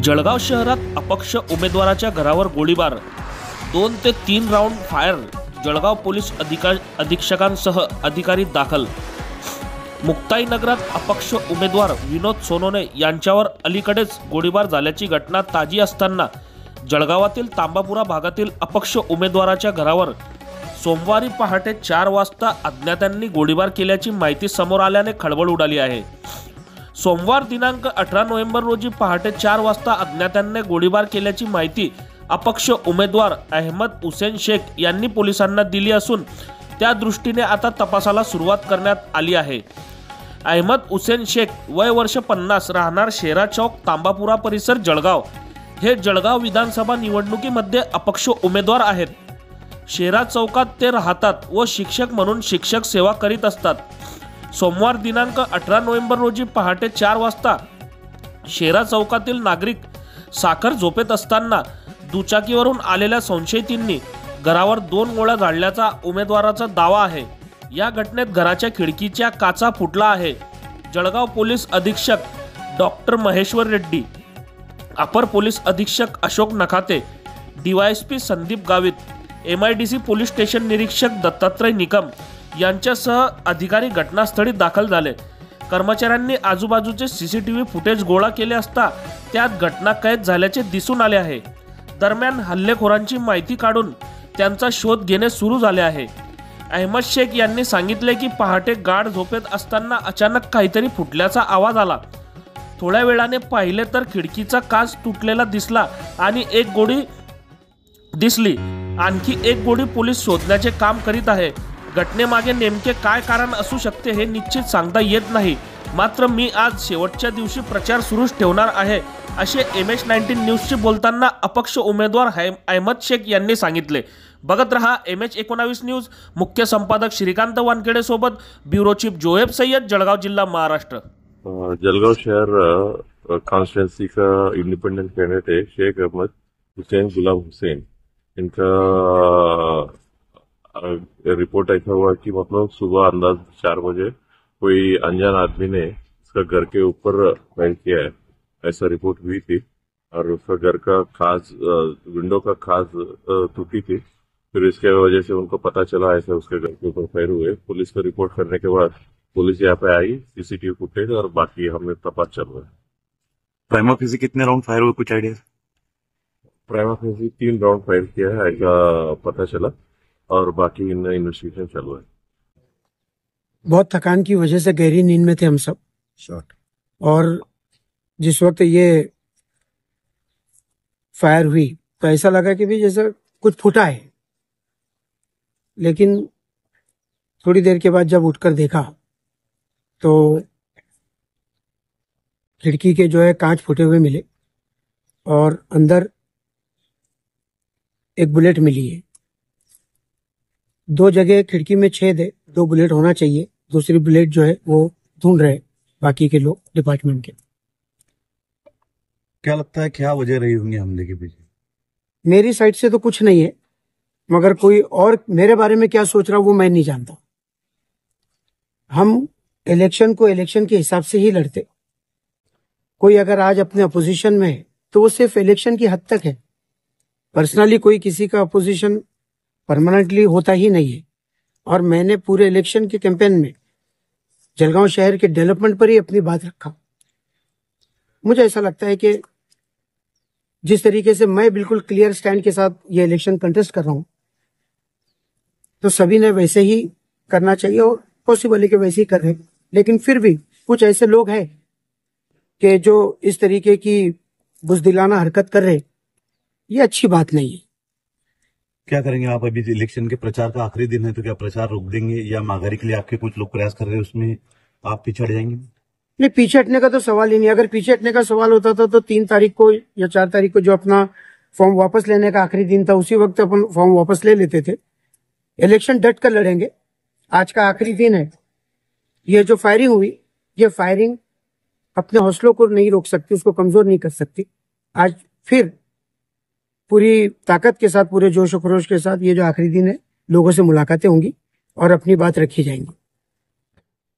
जळगाव शहरात अपक्ष उमेदवाराच्या घरावर गोळीबार, 2 ते 3 राऊंड फायर, जळगाव पोलीस अधीक्षकांसह अधिकारी दाखल। मुक्ताईनगरात अपक्ष उमेदवार विनोद सोनोने यांच्यावर अलीकडेच गोळीबार झाल्याची घटना ताजी असताना जळगावातील तांबापुरा भागातील अपक्ष उमेदवाराच्या घरावर सोमवारी पहाटे 4 वाजता अज्ञातांनी गोळीबार केल्याची माहिती समोर आल्याने खळबळ उडाली आहे। सोमवार दिनांक 18 नोव्हेंबर रोजी पहाटे 4 वाजता अज्ञातांनी गोळीबार केल्याची माहिती अपक्ष उमेदवार अहमद हुसेन शेख यांनी पोलिसांना दिली असून त्या दृष्टीने आता तपासाला सुरुवात करण्यात आली आहे। अहमद हुसेन शेख वय वर्ष 50, राहणार शेरा चौक, तांबापुरा परिसर, जळगाव हे जळगाव विधानसभा निवडणुकीमध्ये अपक्ष उमेदवार आहेत। शेरा चौकात ते राहतात व शिक्षक म्हणून शिक्षक सेवा करीत असतात। सोमवार दिनांक 18 नोव्हेंबर रोजी पहाटे 4 वाजता शेरा चौकातील नागरिक साखर झोपेत असताना दुचाकीवरून आलेल्या संशयितांनी घरावर 2 गोळ्या झाडल्याचा उमेदवाराचा दावा आहे। या घटनेत घराच्या खिडकीच्या काचा फुटला आहे। जळगाव पोलीस अधीक्षक डॉक्टर महेश्वर रेड्डी, अपर पोलीस अधीक्षक Ashok Nakhate, DySP Sandeep Gavit, MIDC police station निरीक्षक दत्तात्रय निकम यांच्यासह अधिकारी घटनास्थळी दाखल झाले। कर्मचाऱ्यांनी आजूबाजूचे CCTV फुटेज गोळा केले असता त्यात घटना कैद झाल्याचे दिसून आले आहे। दरम्यान हल्लेखोरांची माहिती काढून त्यांचा शोध घेणे सुरू झाले आहे। अहमद शेख यांनी सांगितले की पहाटे गाढ झोपेत असताना अचानक काहीतरी फुटल्याचा आवाज आला। थोड्या वेळाने पाहिले तर खिडकीचा काच तुटलेला दिसला आणि एक गोळी दिसली। आणखी एक गोळी पोलीस शोधण्याचे काम करीत आहे। घटनेमागे नेमके काय कारण असू शकते हे निश्चित सांगता येत नाही, मात्र मी आज शेवटच्या दिवशी प्रचार सुरूच ठेवणार आहे असे MH19 न्यूजशी बोलताना अपक्ष उमेदवार अहमद शेख यांनी सांगितले। बघत रहा MH19 न्यूज। मुख्य संपादक श्रीकांत वानखेडे सोबत ब्युरो चीफ जोहेब सय्यद, जळगाव जिल्हा, महाराष्ट्र। जलगांव शहर कॉन्स्टिट्यूंसी का इंडिपेंडेंट कैंडिडेट है शेख अहमद हुसैन गुलाम हुसैन। इनका रिपोर्ट ऐसा हुआ कि मतलब सुबह अंदाज 4 बजे कोई अनजान आदमी ने इसका घर के ऊपर फायर किया है, ऐसा रिपोर्ट हुई थी। और उसका घर का खास विंडो का खास टूटी थी। फिर इसके वजह से उनको पता चला ऐसे उसके घर के ऊपर फायर हुए। पुलिस को रिपोर्ट करने के बाद पुलिस यहाँ पे आई, CCTV फुटेज और बाकी हमें तपास चल रहा है। प्राइमा फेसी कितने राउंड फायर हुए, कुछ idea? Prima facie 3 round fire किया है ऐसा पता चला और बाकी इन्वेस्टिगेशन चल रहा है। बहुत थकान की वजह से गहरी नींद में थे हम सब शॉट, और जिस वक्त ये फायर हुई तो ऐसा लगा कि भी जैसे कुछ फूटा है, लेकिन थोड़ी देर के बाद जब उठकर देखा तो खिड़की के जो है कांच फूटे हुए मिले और अंदर एक बुलेट मिली है। 2 जगह खिड़की में छेद है, 2 बुलेट होना चाहिए। दूसरी बुलेट जो है वो ढूंढ रहे बाकी के लोग डिपार्टमेंट के। क्या लगता है क्या वजह रही होंगी हमले के पीछे? मेरी साइड से तो कुछ नहीं है, मगर कोई और मेरे बारे में क्या सोच रहा वो मैं नहीं जानता। हम इलेक्शन को इलेक्शन के हिसाब से ही लड़ते। कोई अगर आज अपने अपोजिशन में है तो वो सिर्फ इलेक्शन की हद तक है। पर्सनली कोई किसी का अपोजिशन परमानेंटली होता ही नहीं है। और मैंने पूरे इलेक्शन के कैंपेन में जलगांव शहर के डेवलपमेंट पर ही अपनी बात रखा। मुझे ऐसा लगता है कि जिस तरीके से मैं बिल्कुल क्लियर स्टैंड के साथ ये इलेक्शन कंटेस्ट कर रहा हूं, तो सभी ने वैसे ही करना चाहिए और पॉसिबल है कि वैसे ही कर रहे। लेकिन फिर भी कुछ ऐसे लोग हैं कि जो इस तरीके की बुज़दिलाना हरकत कर रहे, ये अच्छी बात नहीं है। क्या करेंगे आप? अभी इलेक्शन के प्रचार का आखिरी दिन है, तो क्या प्रचार रोक देंगे या माघारी के लिए आपके कुछ लोग प्रयास कर रहे हैं उसमें आप पीछे हट जाएंगे? नहीं, पीछे हटने का तो सवाल ही नहीं। अगर पीछे हटने का सवाल होता था तो 3 तारीख को या 4 तारीख को जो अपना फॉर्म वापस लेने का आखिरी दिन था, उसी वक्त अपन फॉर्म वापस ले लेते थे। इलेक्शन डट कर लड़ेंगे। आज का आखिरी दिन है। ये जो फायरिंग हुई, ये फायरिंग अपने हौसलों को नहीं रोक सकती, उसको कमजोर नहीं कर सकती। आज फिर पूरी ताकत के साथ, पूरे जोश और खरोश के साथ ये जो आखिरी दिन है, लोगों से मुलाकातें होंगी और अपनी बात रखी जाएंगी।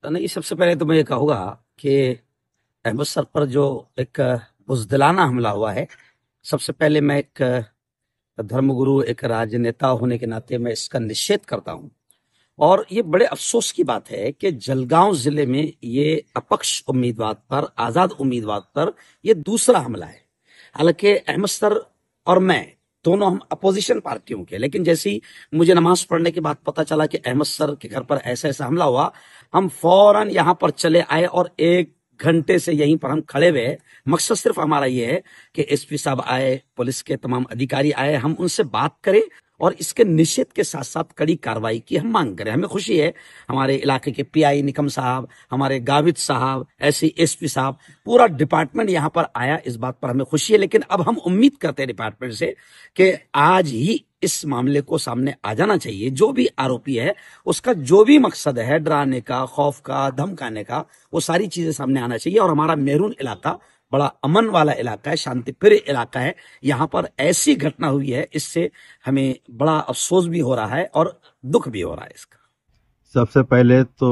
नहीं, सबसे पहले तो मैं ये कहूँगा कि अहमद सर पर जो एक बुज़दिलाना हमला हुआ है। सबसे पहले मैं एक धर्मगुरु, एक राजनेता होने के नाते मैं इसका निषेध करता हूं। और ये बड़े अफसोस की बात है कि जलगांव जिले में ये अपक्ष उम्मीदवार पर, आजाद उम्मीदवार पर ये दूसरा हमला है। हालांकि अहमद सर और मैं दोनों हम अपोजिशन पार्टियों के, लेकिन जैसी मुझे नमाज पढ़ने के बाद पता चला कि अहमद सर के घर पर ऐसा ऐसा हमला हुआ, हम फौरन यहां पर चले आए और 1 घंटे से यहीं पर हम खड़े हुए। मकसद सिर्फ हमारा ये है कि एसपी साहब आए, पुलिस के तमाम अधिकारी आए, हम उनसे बात करें और इसके निषेध के साथ साथ कड़ी कार्रवाई की हम मांग करें। हमें खुशी है हमारे इलाके के पीआई निकम साहब, हमारे गाविद साहब, ऐसे एसपी साहब, पूरा डिपार्टमेंट यहाँ पर आया, इस बात पर हमें खुशी है। लेकिन अब हम उम्मीद करते हैं डिपार्टमेंट से कि आज ही इस मामले को सामने आ जाना चाहिए। जो भी आरोपी है उसका जो भी मकसद है, डराने का, खौफ का, धमकाने का, वो सारी चीजें सामने आना चाहिए। और हमारा मेहरून इलाका बड़ा अमन वाला इलाका है, शांतिप्रिय इलाका है। यहाँ पर ऐसी घटना हुई है, इससे हमें बड़ा अफसोस भी हो रहा है और दुख भी हो रहा है इसका। सबसे पहले तो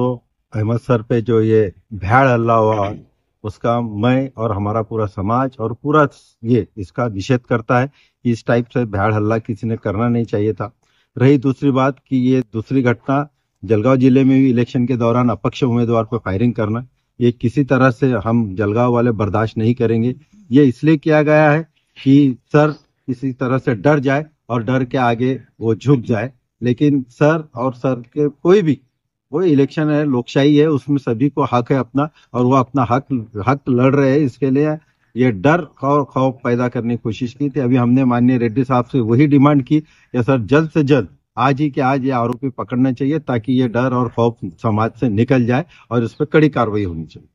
अहमद सर पे जो ये भीड़ हल्ला हुआ, उसका मैं और हमारा पूरा समाज और पूरा ये इसका निषेध करता है कि इस टाइप से भीड़ हल्ला किसी ने करना नहीं चाहिए था। रही दूसरी बात कि ये दूसरी घटना जलगांव जिले में भी इलेक्शन के दौरान अपक्ष उम्मीदवार पर फायरिंग करना, ये किसी तरह से हम जलगांव वाले बर्दाश्त नहीं करेंगे। ये इसलिए किया गया है कि सर किसी तरह से डर जाए और डर के आगे वो झुक जाए। लेकिन सर और सर के कोई भी, वो इलेक्शन है, लोकशाही है, उसमें सभी को हक है अपना, और वो अपना हक लड़ रहे हैं। इसके लिए ये डर और खौफ पैदा करने की कोशिश की थी। अभी हमने माननीय रेड्डी साहब से वही डिमांड की कि सर जल्द से जल्द, आज ही के आज ये आरोपी पकड़ना चाहिए ताकि ये डर और खौफ समाज से निकल जाए और इस पर कड़ी कार्रवाई होनी चाहिए।